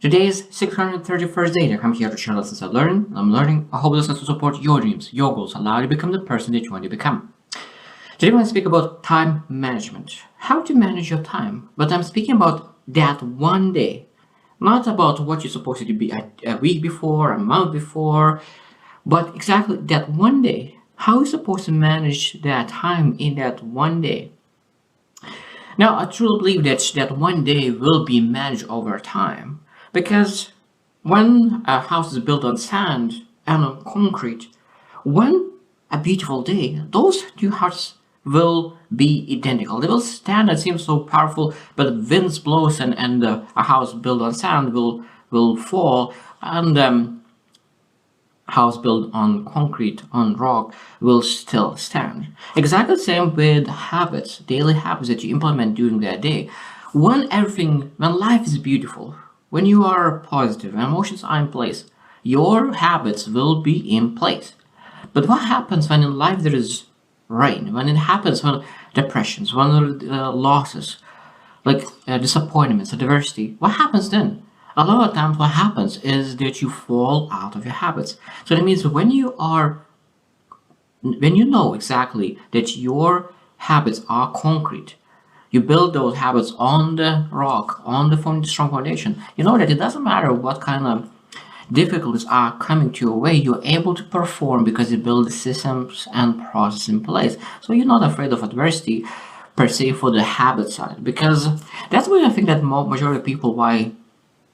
Today is 631st day that I'm here to share lessons I learn. I'm learning. I hope lessons to support your dreams, your goals, allow you to become the person that you want to become. Today I want to speak about time management. How to manage your time. But I'm speaking about that one day. Not about what you're supposed to be a week before, a month before, but exactly that one day. How are you supposed to manage that time in that one day? Now, I truly believe that one day will be managed over time because when a house is built on sand and on concrete, one a beautiful day, those two houses will be identical. They will stand and seem so powerful, but winds blows and a house built on sand will fall, and house built on concrete, on rock, will still stand. Exactly the same with habits, daily habits that you implement during that day. When life is beautiful, when you are positive, emotions are in place, your habits will be in place. But what happens when in life there is rain? When it happens when depressions, when losses, like disappointments, adversity, what happens then? A lot of times what happens is that you fall out of your habits. So that means when you know exactly that your habits are concrete, you build those habits on the rock, on the strong foundation, you know that it doesn't matter what kind of difficulties are coming to your way, you're able to perform because you build the systems and process in place. So you're not afraid of adversity per se for the habit side, because that's why I think that majority of people, why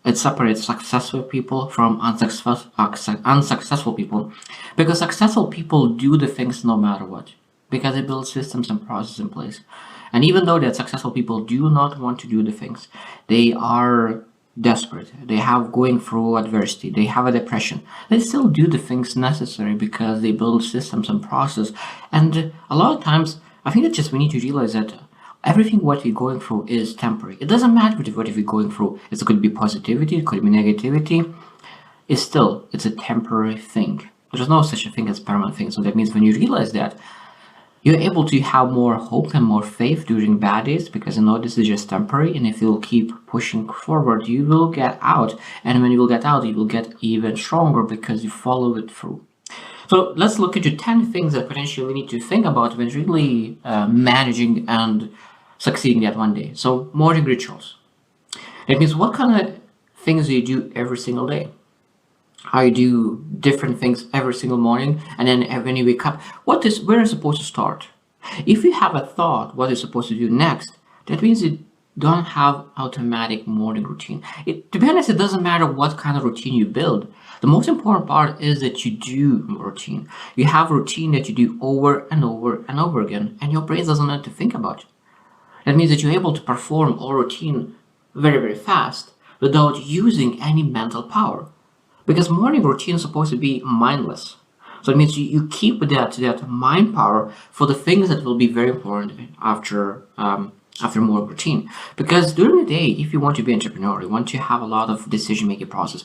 it separates successful people from unsuccessful people, because successful people do the things no matter what, because they build systems and processes in place. And even though that successful people do not want to do the things, they are desperate, they have going through adversity, they have a depression, they still do the things necessary because they build systems and process. And a lot of times I think that just we need to realize that everything what we're going through is temporary. It doesn't matter what we're going through. It could be positivity, it could be negativity. It's a temporary thing. There's no such a thing as permanent thing. So that means when you realize that, you're able to have more hope and more faith during bad days, because you know this is just temporary, and if you'll keep pushing forward, you will get out. And when you will get out, you will get even stronger because you follow it through. So let's look into 10 things that potentially we need to think about when really managing and succeeding that one day. So morning rituals. It means what kind of things do you do every single day? How you do different things every single morning, and then when you wake up, where is it supposed to start? If you have a thought what you're supposed to do next, that means you don't have automatic morning routine. To be honest, it doesn't matter what kind of routine you build. The most important part is that you do routine. You have routine that you do over and over and over again, and your brain doesn't know to think about it. That means that you're able to perform all routine very, very fast without using any mental power. Because morning routine is supposed to be mindless. So it means you keep that mind power for the things that will be very important after morning routine. Because during the day, if you want to be an entrepreneur, you want to have a lot of decision-making process,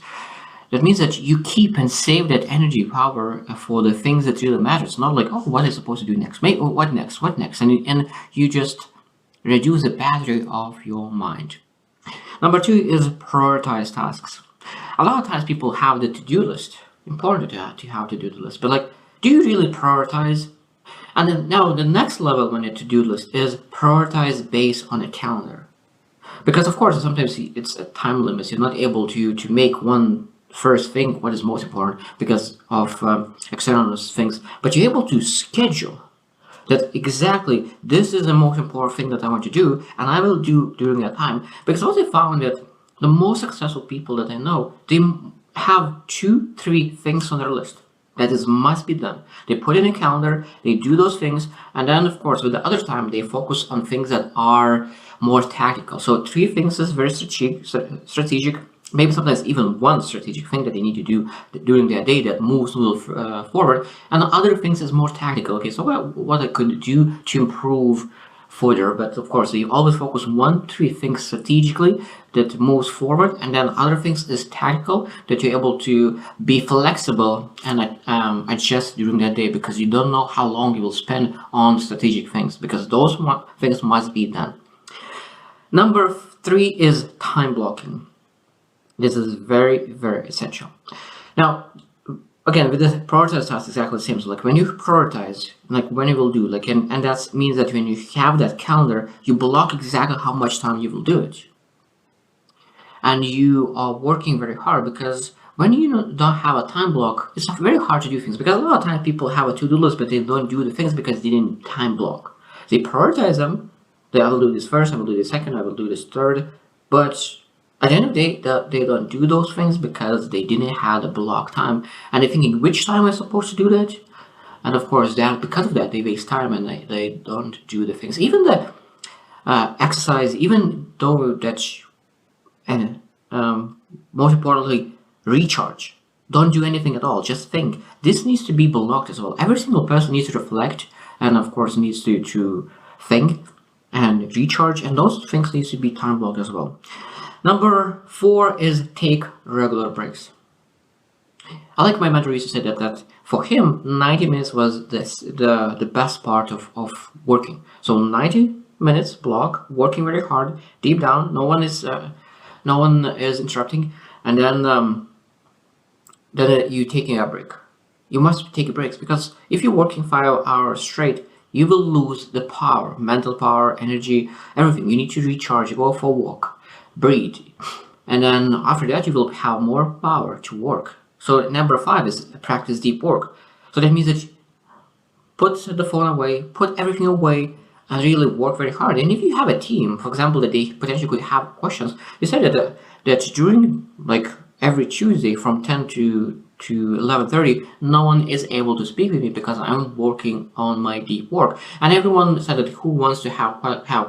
that means that you keep and save that energy power for the things that really matter. It's not like, oh, what is supposed to do next? Maybe, what next? What next? And you just reduce the battery of your mind. Number 2 is prioritize tasks. A lot of times people have the to-do list. Important to have to-do list, but like, do you really prioritize? And then now the next level on a to-do list is prioritize based on a calendar. Because of course sometimes it's a time limit. You're not able to make one first thing what is most important because of external things, but you're able to schedule that exactly this is the most important thing that I want to do, and I will do during that time. Because also I found that the most successful people that I know, they have 2-3 things on their list that is must be done. They put in a calendar, they do those things, and then of course with the other time they focus on things that are more tactical. So 3 things is very strategic. Maybe sometimes even one strategic thing that they need to do during their day that moves forward, and the other things is more tactical. Okay, so what I could do to improve further, but of course you always focus 1-3 things strategically that moves forward, and then other things is tactical that you're able to be flexible and adjust during that day, because you don't know how long you will spend on strategic things, because those things must be done. Number 3 is time blocking. This is very, very essential. Now, again, with the prioritize tasks, exactly the same. So like when you prioritize, like when you will do, like, and that means that when you have that calendar, you block exactly how much time you will do it. And you are working very hard, because when you don't have a time block, it's very hard to do things, because a lot of times people have a to-do list, but they don't do the things because they didn't time block. They prioritize them. I will do this first, I will do this second, I will do this third, but at the end of the day, they don't do those things because they didn't have the block time, and they're thinking, which time am I supposed to do that? And of course, that because of that, they waste time and they don't do the things. Even the exercise, even though that, and most importantly, recharge. Don't do anything at all. Just think. This needs to be blocked as well. Every single person needs to reflect, and of course needs to think and recharge, and those things needs to be time blocked as well. Number 4 is take regular breaks. I like my mentor used to say that for him 90 minutes was the best part of working. So 90 minutes block, working very hard, deep down, no one is interrupting, and then you taking a break. You must take breaks, because if you're working 5 hours straight, you will lose the power, mental power, energy, everything. You need to recharge, go for a walk, breathe, and then after that you will have more power to work. So number 5 is practice deep work. So that means that put the phone away, put everything away, and really work very hard. And if you have a team, for example, that they potentially could have questions, you said that during like every Tuesday from 10 to 11:30, no one is able to speak with me because I'm working on my deep work. And everyone said that who wants to have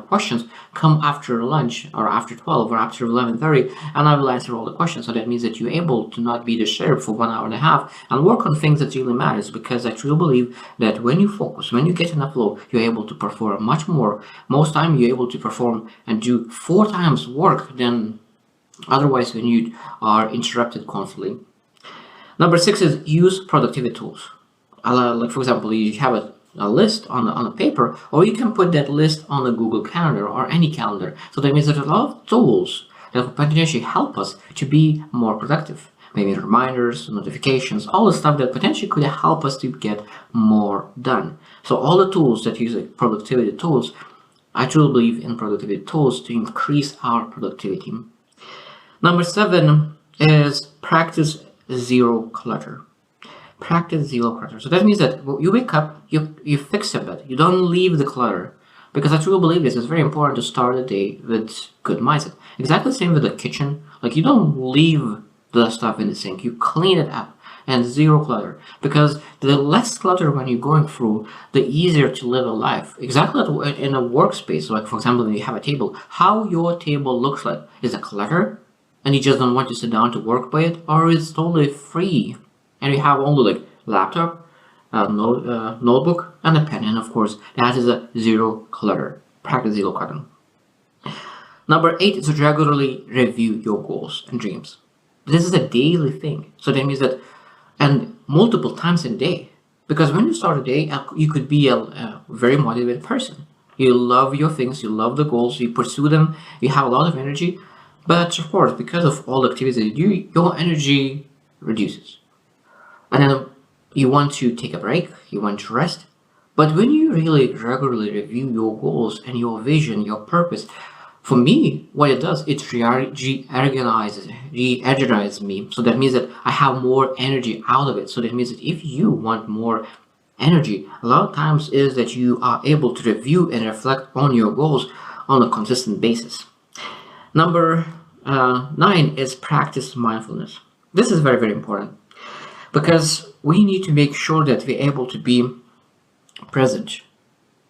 questions, come after lunch or after 12 or after 11:30, and I will answer all the questions. So that means that you're able to not be disturbed for 1 hour and a half and work on things that really matters, because I truly believe that when you focus, when you get in a flow, you're able to perform much more. Most time you're able to perform and do 4 times work than otherwise when you are interrupted constantly. Number 6 is use productivity tools. Like for example, you have a list on a paper, or you can put that list on a Google Calendar or any calendar. So that means there's a lot of tools that will potentially help us to be more productive. Maybe reminders, notifications, all the stuff that potentially could help us to get more done. So all the tools that use like productivity tools, I truly believe in productivity tools to increase our productivity. Number 7 is practice zero clutter. Practice zero clutter. So that means that you wake up, you fix a bed, you don't leave the clutter. Because I truly believe this is very important to start the day with good mindset. Exactly the same with the kitchen. Like you don't leave the stuff in the sink, you clean it up, and zero clutter. Because the less clutter when you're going through, the easier to live a life. Exactly in a workspace, like for example, when you have a table, how your table looks like. Is it clutter? And you just don't want to sit down to work by it, or it's totally free and you have only like laptop, notebook, and a pen, and of course that is a zero clutter. Practice zero clutter. Number 8 is to regularly review your goals and dreams. This is a daily thing, so that means that, and multiple times a day, because when you start a day, you could be a very motivated person. You love your things, you love the goals, you pursue them, you have a lot of energy. But of course, because of all the activities that you do, your energy reduces. And then you want to take a break, you want to rest. But when you really regularly review your goals and your vision, your purpose, for me, what it does, it re-energizes me. So that means that I have more energy out of it. So that means that if you want more energy, a lot of times is that you are able to review and reflect on your goals on a consistent basis. Number 9 is practice mindfulness. This is very, very important, because we need to make sure that we're able to be present.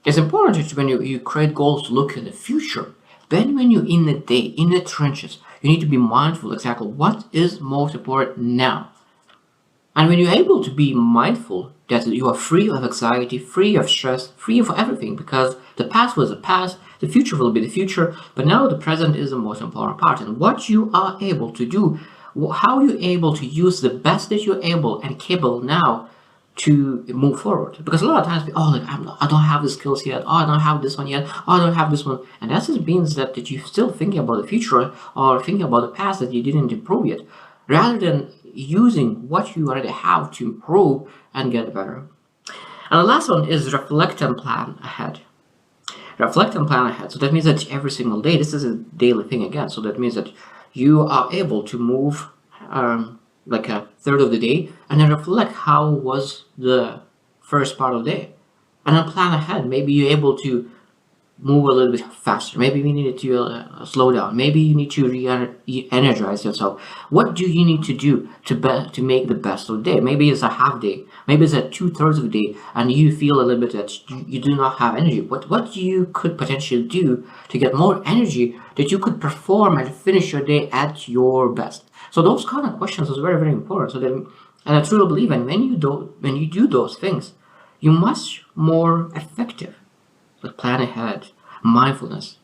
It's important when you create goals to look in the future. Then when you're in the day, in the trenches, you need to be mindful exactly what is most important now. And when you're able to be mindful that you are free of anxiety, free of stress, free of everything, because the past was the past, the future will be the future, but now the present is the most important part. And what you are able to do, how you're able to use the best that you're able and capable now, to move forward. Because a lot of times, like, I don't have the skills yet. Oh, I don't have this one yet. Oh, I don't have this one. And that just means that you're still thinking about the future or thinking about the past that you didn't improve yet, rather than using what you already have to improve and get better. And the last one is reflect and plan ahead. Reflect and plan ahead. So that means that every single day, this is a daily thing again. So that means that you are able to move like a third of the day and then reflect how was the first part of the day. And then plan ahead. Maybe you're able to move a little bit faster. Maybe you need to slow down. Maybe you need to re-energize yourself. What do you need to do to make the best of the day? Maybe it's a half day. Maybe it's a 2/3 of the day, and you feel a little bit that you do not have energy. What you could potentially do to get more energy that you could perform and finish your day at your best? So those kind of questions is very, very important. So then, and I truly believe, and when you do those things, you're much more effective. Like plan ahead, mindfulness.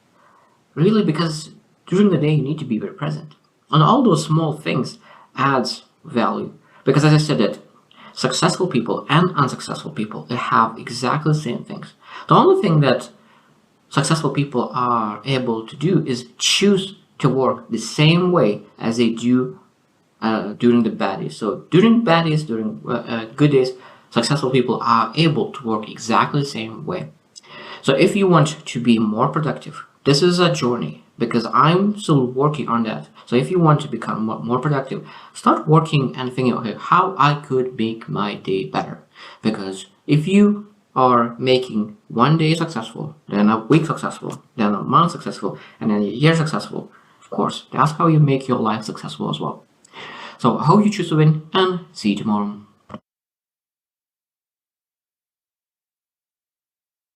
Really, because during the day you need to be very present. And all those small things adds value. Because as I said that successful people and unsuccessful people, they have exactly the same things. The only thing that successful people are able to do is choose to work the same way as they do during the bad days. So during bad days, during good days, successful people are able to work exactly the same way. So if you want to be more productive, this is a journey because I'm still working on that. So if you want to become more productive, start working and thinking, okay, how I could make my day better. Because if you are making one day successful, then a week successful, then a month successful, and then a year successful, of course, that's how you make your life successful as well. So I hope you choose to win and see you tomorrow.